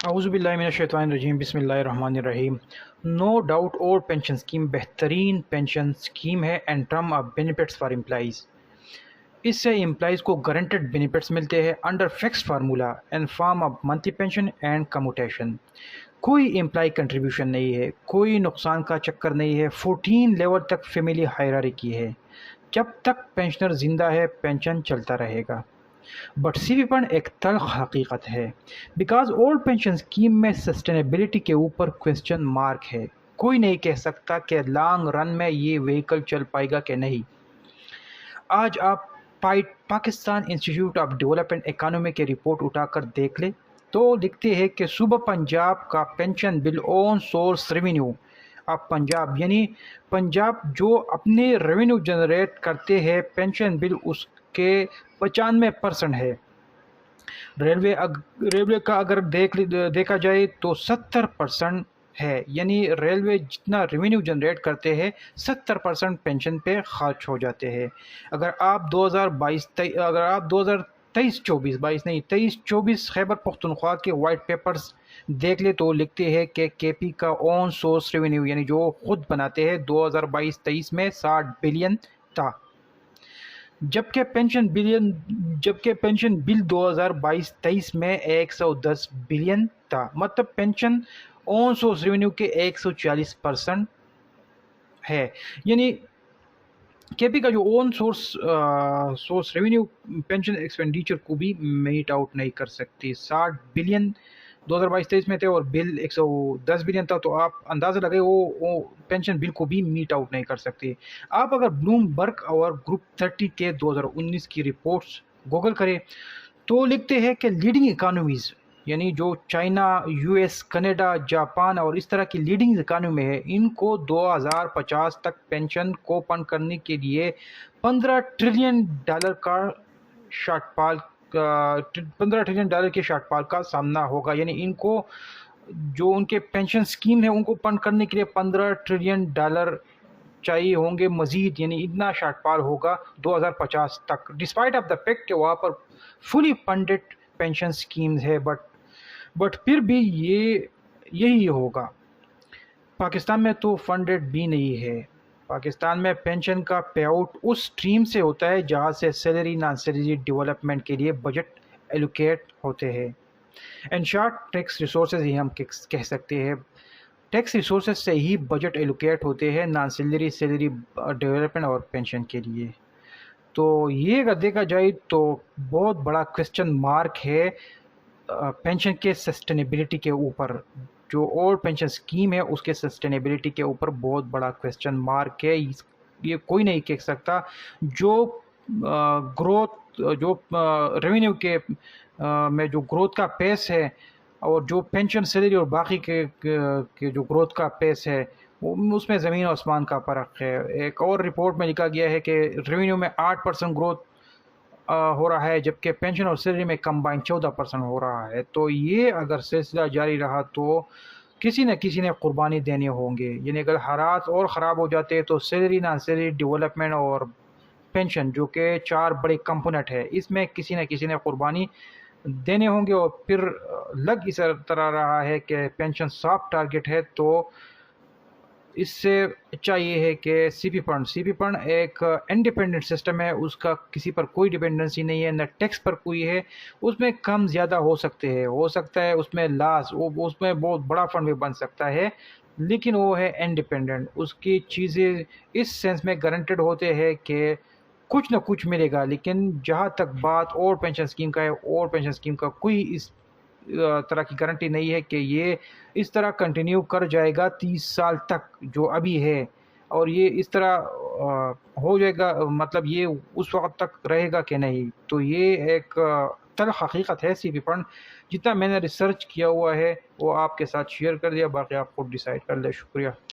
اعوذ باللہ من الشیطان الرجیم، بسم اللہ الرحمن الرحیم۔ نو ڈاؤٹ اور پینشن اسکیم بہترین پینشن اسکیم ہے and term of benefits for employees. اس سے امپلائیز کو گارنٹیڈ بینیفٹس ملتے ہیں under fix formula in form of monthly pension and commutation. کوئی امپلائی کنٹریبیوشن نہیں ہے، کوئی نقصان کا چکر نہیں ہے، 14 لیول تک فیملی ہائرارکی ہے۔ جب تک پینشنر زندہ ہے پینشن چلتا رہے گا۔ بٹ سی وی پن ایک تلخ حقیقت ہے، بیکاز اولڈ پینشن اسکیم میں سسٹینیبلٹی کے اوپر کویسچن مارک ہے۔ کوئی نہیں کہہ سکتا کہ لانگ رن میں یہ وہیکل چل پائے گا کہ نہیں۔ آج آپ Pakistan institute of development economy کے رپورٹ اٹھا کر دیکھ لیں تو لکھتے ہیں کہ صوبہ پنجاب کا pension bill own source revenue of Punjab, یعنی پنجاب جو اپنے ریونیو جنریٹ کرتے ہیں، پینشن بل اس کے 95% ہے۔ ریلوے کا اگر دیکھا جائے تو 70% ہے، یعنی ریلوے جتنا ریونیو جنریٹ کرتے ہیں 70% پینشن پہ خرچ ہو جاتے ہیں۔ اگر آپ 23-24 خیبر پختونخوا کے وائٹ پیپرز دیکھ لے تو لکھتے ہیں کہ کے پی کا اون سورس ریونیو یعنی جو خود بناتے ہیں 2022-23 میں 60 بلین تھا، جبکہ پینشن بل 2022-23 میں 110 بلین تھا، مطلب پینشن اون سورس ریونیو کے 140% ہے۔ یعنی کے پی کا جو اون سورس ریونیو پینشن ایکسپینڈیچر کو بھی میٹ آؤٹ نہیں کر سکتی۔ 60 بلین 2022-23 میں تھے اور بل 110 بلین تھا، تو آپ اندازہ لگائے وہ پینشن بل کو بھی میٹ آؤٹ نہیں کر سکتے۔ آپ اگر بلوم برگ اور گروپ 30 کے 2019 کی رپورٹس گوگل کریں تو لکھتے ہیں کہ لیڈنگ اکانومیز یعنی جو China, U S, Canada, Japan اور اس طرح کی لیڈنگ اکانومی ہے، ان کو 2050 تک پینشن کو فنڈ کرنے کے لیے $15 ٹریلین کے شارٹ فال کا سامنا ہوگا۔ یعنی ان کو جو ان کے پینشن اسکیم ہے ان کو فنڈ کرنے کے لیے $15 ٹریلین چاہیے ہوں گے مزید، یعنی اتنا شارٹ فال ہوگا 2050 تک، ڈسپائٹ آف دا فیکٹ کہ وہاں پر فلی فنڈڈ پینشن اسکیمز ہے، بٹ پھر بھی یہی ہوگا۔ پاکستان میں تو فنڈڈ بھی نہیں ہے۔ پاکستان میں پینشن کا پے آؤٹ اس اسٹریم سے ہوتا ہے جہاں سے سیلری نان سیلری ڈیولپمنٹ کے لیے بجٹ ایلوکیٹ ہوتے ہیں۔ ان شارٹ ٹیکس ریسورسز ہی ہم کہہ سکتے ہیں، ٹیکس ریسورسز سے ہی بجٹ ایلوکیٹ ہوتے ہیں نان سیلری ڈیولپمنٹ اور پینشن کے لیے۔ تو یہ اگر دیکھا جائے تو بہت بڑا کویسچن مارک ہے پینشن کے سسٹینیبلٹی کے اوپر۔ جو اولڈ پینشن اسکیم ہے اس کے سسٹینیبلٹی کے اوپر بہت بڑا کویسچن مارک ہے۔ یہ کوئی نہیں کہہ سکتا جو گروتھ، جو ریونیو کے میں جو گروتھ کا پیس ہے اور جو پینشن سیلری اور باقی کے جو گروتھ کا پیس ہے اس میں زمین و آسمان کا فرق ہے۔ ایک اور رپورٹ میں لکھا گیا ہے کہ ریونیو میں 8% گروتھ ہو رہا ہے، جبکہ پینشن اور سیلری میں کمبائن 14% ہو رہا ہے۔ تو یہ اگر سلسلہ جاری رہا تو کسی نے قربانی دینے ہوں گے۔ یعنی اگر حالات اور خراب ہو جاتے تو سیلری نان سیلری ڈیولپمنٹ اور پینشن جو کہ 4 بڑے کمپوننٹ ہے، اس میں کسی نے قربانی دینے ہوں گے۔ اور پھر لگ اس طرح رہا ہے کہ پینشن سافٹ ٹارگٹ ہے، تو اس سے اچھا یہ ہے کہ سی پی فنڈ ایک انڈیپینڈنٹ سسٹم ہے، اس کا کسی پر کوئی ڈیپینڈنسی نہیں ہے، نہ ٹیکس پر کوئی ہے۔ اس میں کم زیادہ ہو سکتا ہے اس میں لاس، اس میں بہت بڑا فنڈ بھی بن سکتا ہے، لیکن وہ ہے انڈیپینڈنٹ۔ اس کی چیزیں اس سینس میں گارنٹیڈ ہوتے ہیں کہ کچھ نہ کچھ ملے گا، لیکن جہاں تک بات اور پینشن اسکیم کا ہے، اور پینشن اسکیم کا کوئی اس طرح کی گارنٹی نہیں ہے کہ یہ اس طرح کنٹینیو کر جائے گا 30 سال تک جو ابھی ہے، اور یہ اس طرح ہو جائے گا، مطلب یہ اس وقت تک رہے گا کہ نہیں۔ تو یہ ایک تلخ حقیقت ہے سی پی فنڈ۔ جتنا میں نے ریسرچ کیا ہوا ہے وہ آپ کے ساتھ شیئر کر دیا، باقی آپ خود ڈیسائیڈ کر لیں۔ شکریہ۔